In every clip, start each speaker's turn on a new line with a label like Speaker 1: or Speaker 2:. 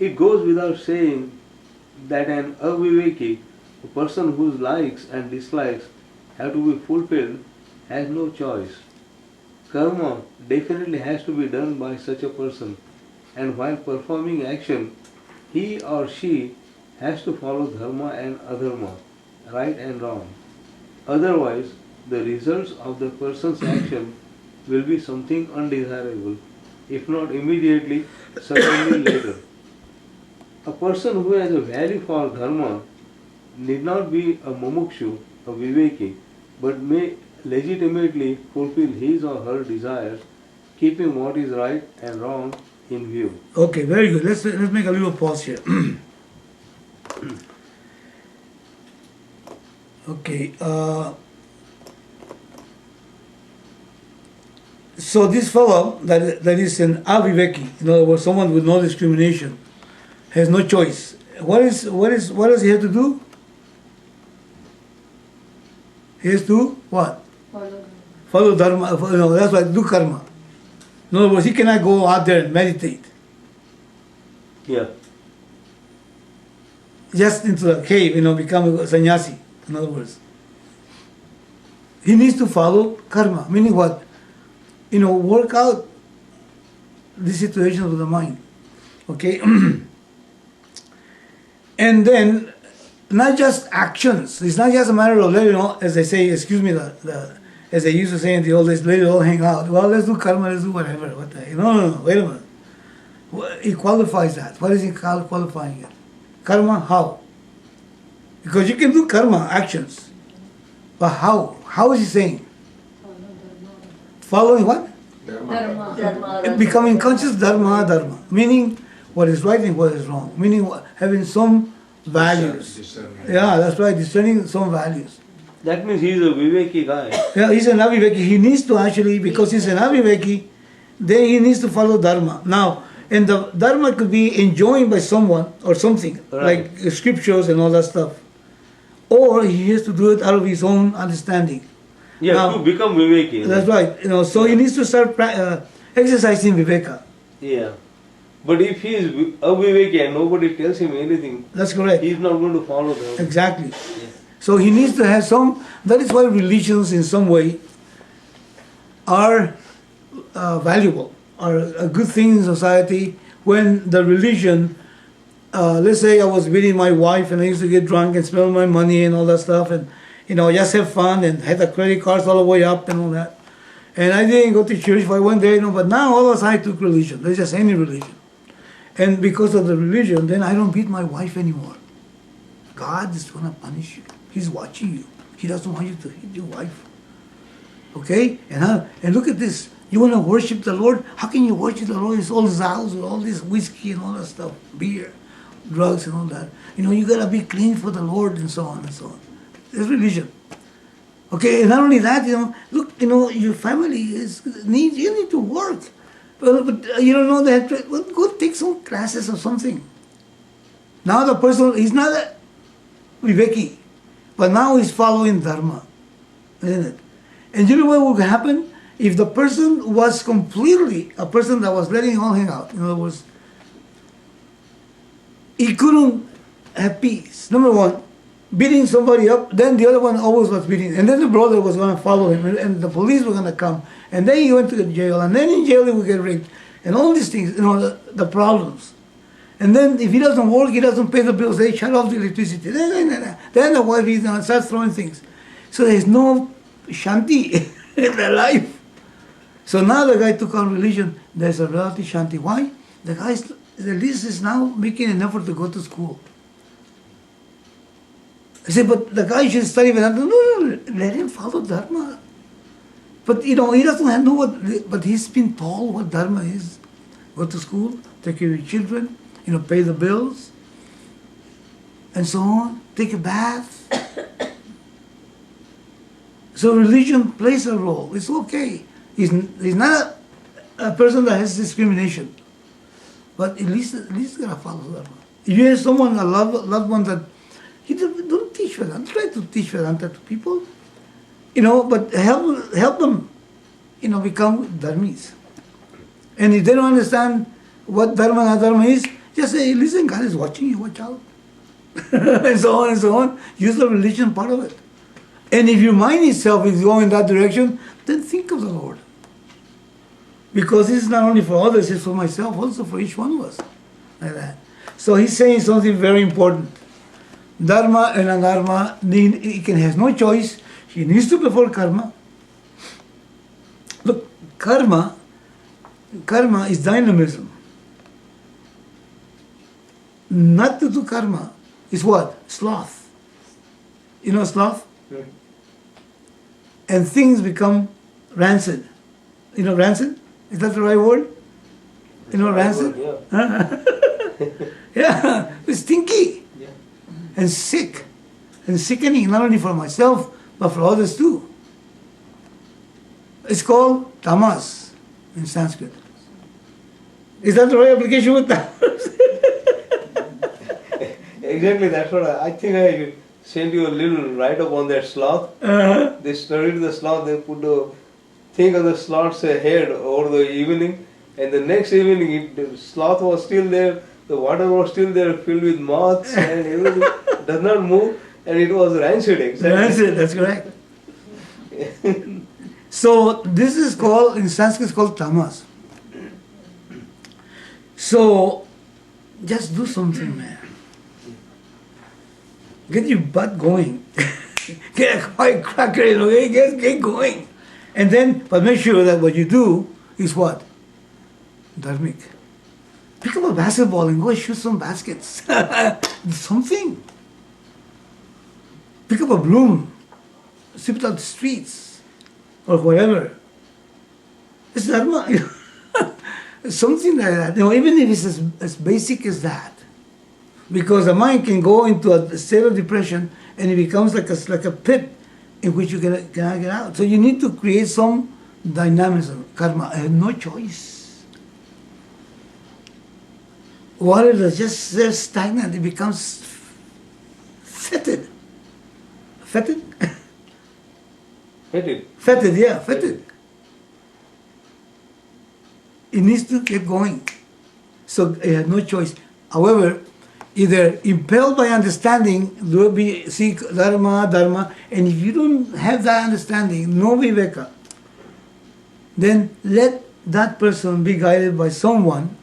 Speaker 1: It goes without saying that an aviveki, a person whose likes and dislikes have to be fulfilled, has no choice. Karma definitely has to be done by such a person, and while performing action, he or she has to follow dharma and adharma, right and wrong. Otherwise, the results of the person's action will be something undesirable, if not immediately, certainly later. A person who has a value for dharma need not be a mumukshu, a viveki, but may legitimately fulfill his or her desires, keeping what is right and wrong in view.
Speaker 2: Okay, very good. Let's make a little pause here. Okay. So this fellow that is an aviveki, in other words, someone with no discrimination, has no choice. What does he have to do? He has to what? Follow dharma. That's why do karma. In other words, he cannot go out there and meditate.
Speaker 1: Yeah.
Speaker 2: Just into the cave, become a sannyasi. In other words, he needs to follow karma. Meaning what? Work out the situations of the mind. Okay. And then, not just actions. It's not just a matter of as they say, excuse me, as they used to say in the old days, let it all hang out. Well, let's do karma, let's do whatever. No, wait a minute. He qualifies that. What is he qualifying it? Karma, how? Because you can do karma, actions. But how? How is he saying? Following what?
Speaker 3: Dharma.
Speaker 2: Becoming conscious dharma. Meaning what is right and what is wrong. Meaning having some values.
Speaker 4: Discernment.
Speaker 2: Yeah, that's right, discerning some values.
Speaker 1: That means he is a viveki guy.
Speaker 2: Yeah, he's an aviveki. He needs to actually, because he's an aviveki, then he needs to follow dharma. Now, and the dharma could be enjoined by someone or something,
Speaker 1: Right.
Speaker 2: like scriptures and all that stuff. Or he has to do it out of his own understanding.
Speaker 1: Yeah,
Speaker 2: Now,
Speaker 1: to become viveki.
Speaker 2: That's right. So he needs to start exercising viveka.
Speaker 1: Yeah. But if he is aviveki and nobody tells him anything,
Speaker 2: That's correct.
Speaker 1: he is not going to follow them.
Speaker 2: Exactly. So he needs to have some. That is why religions, in some way, are valuable, are a good thing in society. When the religion, let's say I was beating my wife and I used to get drunk and spend my money and all that stuff, and just have fun and had the credit cards all the way up and all that. And I didn't go to church if I went there, but now all of a sudden I took religion. There's just any religion. And because of the religion, then I don't beat my wife anymore. God is going to punish you. He's watching you. He doesn't want you to hit your wife. Okay? And look at this. You want to worship the Lord? How can you worship the Lord? It's all zows with all this whiskey and all that stuff, beer, drugs and all that. You got to be clean for the Lord and so on and so on. It's religion. Okay, and not only that, look, your family you need to work. But you don't know that, well, go take some classes or something. Now the person, he's not a viveki, but now he's following dharma, isn't it? And you know what would happen? If the person was completely a person that was letting it all hang out, in other words, he couldn't have peace. Number one, beating somebody up, then the other one always was beating, and then the brother was going to follow him, and the police were going to come, and then he went to the jail, and then in jail he would get raped, and all these things, the problems. And then if he doesn't work, he doesn't pay the bills, they shut off the electricity. Then the wife starts throwing things. So there's no shanti in their life. So now the guy took on religion, there's a relative shanti. Why? The guy at least is now making an effort to go to school. I say, but the guy should study Vedanta. No, let him follow Dharma. But he doesn't know but he's been told what Dharma is. Go to school, take care of your children, pay the bills, and so on. Take a bath. So religion plays a role. It's okay. He's not a person that has discrimination, but at least gotta follow Dharma. If you have someone, a loved one that don't teach Vedanta. Try to teach Vedanta to people, but help them, become dharmis. And if they don't understand what dharma and adharma is, Just say, listen, God is watching you, watch out. And so on and so on. Use the religion part of it. And if your mind itself is going in that direction, then think of the Lord. Because this is not only for others, it's for myself, also for each one of us. Like that. So he's saying something very important. Dharma and adharma, he has no choice. He needs to perform karma. Look, karma is dynamism. Not to do karma is what? Sloth. You know sloth?
Speaker 1: Yeah.
Speaker 2: And things become rancid. You know rancid? Is that the right word? You know rancid?
Speaker 1: Yeah.
Speaker 2: Yeah, it's stinky
Speaker 1: Yeah.
Speaker 2: and sick and sickening, not only for myself but for others too. It's called tamas in Sanskrit. Is that the right application with tamas?
Speaker 1: Exactly, that's what I think I sent you a little write-up on that sloth. They studied the sloth, they put the thing on the sloth's head over the evening, and the next evening the sloth was still there, the water was still there filled with moths and everything does not move, and it was rancid. Exactly.
Speaker 2: Rancid, that's correct. So this is called, in Sanskrit it's called tamas. So just do something, man. Get your butt going. Get a firecracker, okay? Get going. And then, but make sure that what you do is what? Dharmic. Pick up a basketball and go shoot some baskets. Something. Pick up a broom. Sweep it out the streets. Or whatever. It's dharma. Something like that. You know, even if it's as basic as that. Because the mind can go into a state of depression and it becomes like a pit in which you cannot get out. So you need to create some dynamism. Karma, I have no choice. Water that's just there stagnant, it becomes fetid. Fetid?
Speaker 1: Fetid.
Speaker 2: Fetid, yeah, fetid. It needs to get going. So I have no choice. However, either impelled by understanding, seek dharma, and if you don't have that understanding, no viveka, then let that person be guided by someone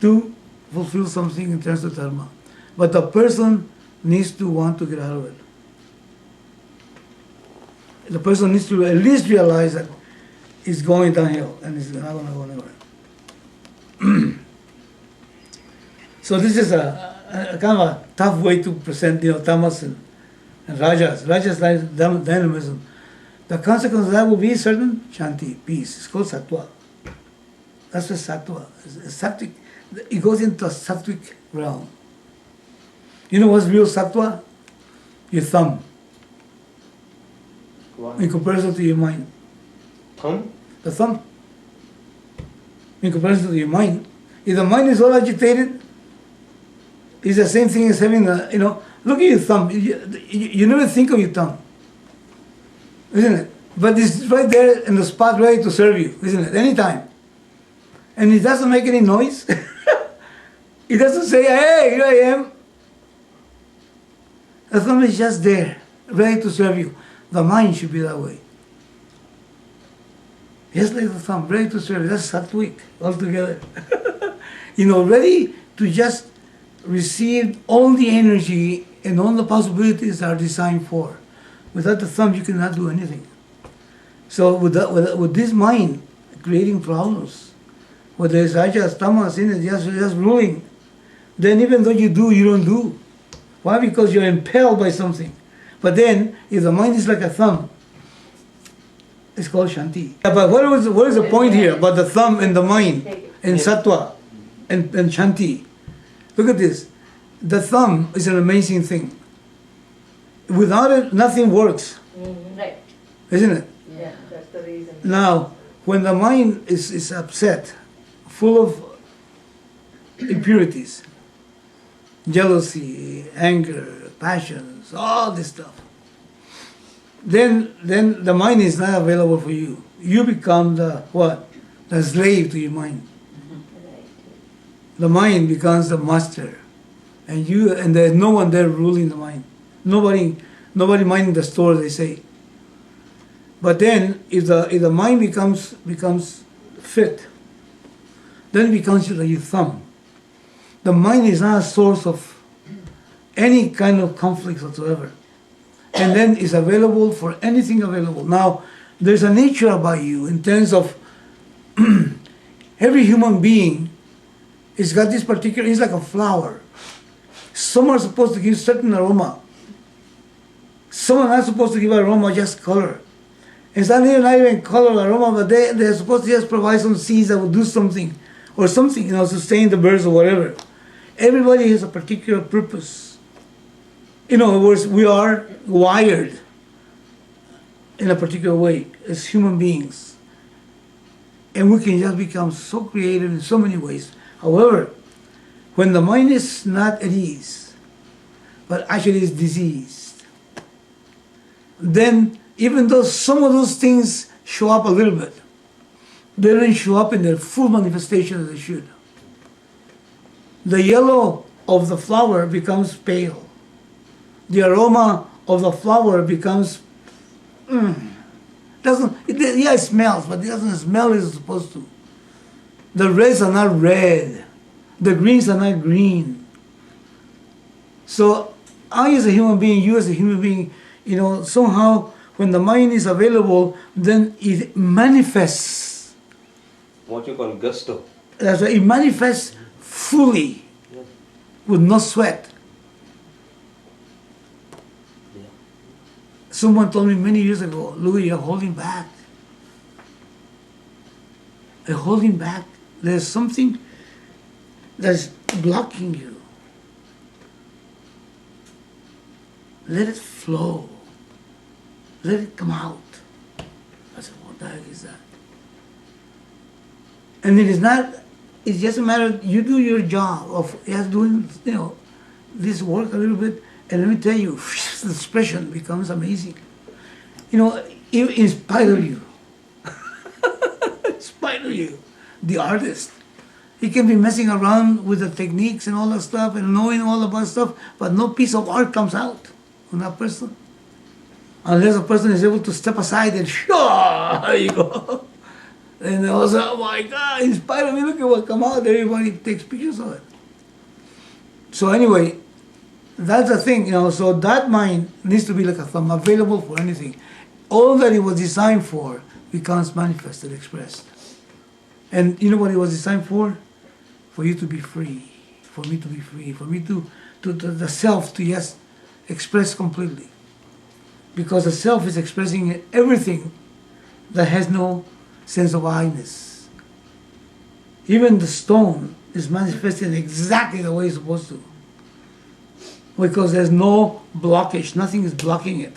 Speaker 2: to fulfill something in terms of dharma. But the person needs to want to get out of it. The person needs to at least realize that it's going downhill and it's not going to go anywhere. So this is a kind of a tough way to present, tamas and rajas. Rajas like dynamism. The consequence of that will be certain shanti, peace. It's called sattva. That's what sattva is. Sattvic. It goes into a sattvic realm. You know what's real sattva? Your thumb.
Speaker 1: Wow.
Speaker 2: In comparison to your mind.
Speaker 1: Thumb?
Speaker 2: The thumb. In comparison to your mind. If the mind is all agitated, it's the same thing as having look at your thumb. You never think of your thumb. Isn't it? But it's right there in the spot ready to serve you, isn't it? Anytime. And it doesn't make any noise. It doesn't say, hey, here I am. The thumb is just there, ready to serve you. The mind should be that way. Just like the thumb, ready to serve you. That's sattvic altogether. Ready to just receive all the energy and all the possibilities that are designed for. Without the thumb, you cannot do anything. So with this mind creating problems, whether it's rajas, tamas, in it, just ruling, then even though you do, you don't do. Why? Because you're impelled by something. But then, if the mind is like a thumb, it's called shanti. Yeah, but what is the point here about the thumb and the mind and sattva and shanti? Look at this. The thumb is an amazing thing. Without it, nothing works.
Speaker 3: Right.
Speaker 2: Isn't it?
Speaker 3: Yeah, that's the reason.
Speaker 2: Now, when the mind is upset, full of impurities, jealousy, anger, passions, all this stuff, then the mind is not available for you. You become the what? The slave to your mind. the mind becomes the master, and there's no one there ruling the mind. Nobody minding the store, they say. But then, if the mind becomes fit, then it becomes like your thumb. The mind is not a source of any kind of conflict whatsoever, and then it's available for anything available. Now, there's a nature about you in terms of every human being. It's got this particular. It's like a flower. Some are supposed to give certain aroma. Some are not supposed to give aroma, just color. It's not even color aroma, but they're supposed to just provide some seeds that will do something, or something, sustain the birds or whatever. Everybody has a particular purpose. In other words, we are wired in a particular way as human beings. And we can just become so creative in so many ways. However, when the mind is not at ease, but actually is diseased, then even though some of those things show up a little bit, they don't show up in their full manifestation as they should. The yellow of the flower becomes pale. The aroma of the flower becomes it smells, but it doesn't smell as it's supposed to. The reds are not red. The greens are not green. So I as a human being, you as a human being, somehow when the mind is available, then it manifests.
Speaker 1: What you call gusto.
Speaker 2: That's why it manifests fully, with no sweat. Someone told me many years ago, Louis, you're holding back. You're holding back. There's something that's blocking you. Let it flow. Let it come out. I said, what the heck is that? And it's just a matter, you do your job of just doing, this work a little bit, and let me tell you, the expression becomes amazing. In spite of you. In spite of you, the artist. He can be messing around with the techniques and all that stuff and knowing all about stuff, but no piece of art comes out from that person. Unless a person is able to step aside and there you go. And they all say, oh my God, in spite of me, look at what come out. Everybody takes pictures of it. So anyway, that's the thing, so that mind needs to be like a thumb, available for anything. All that it was designed for becomes manifested, expressed. And you know what it was designed for? For you to be free, for me to be free, for me to the self to just express completely. Because the self is expressing everything that has no sense of I-ness. Even the stone is manifesting exactly the way it's supposed to. Because there's no blockage, nothing is blocking it.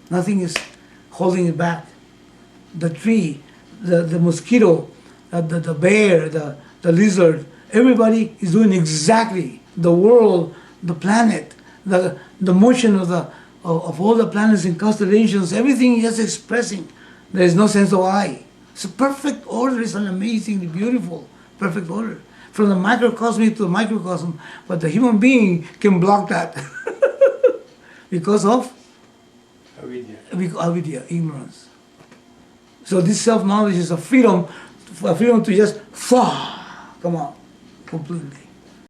Speaker 2: Nothing is holding it back. The tree, the mosquito, the bear, the lizard, everybody is doing exactly. The world, the planet, the motion of all the planets and constellations, everything is just expressing. There is no sense of I. It's a perfect order. It's an amazingly beautiful, perfect order. From the microcosmic to the microcosm, but the human being can block that because of avidya, ignorance. So this self-knowledge is a freedom to just come out completely.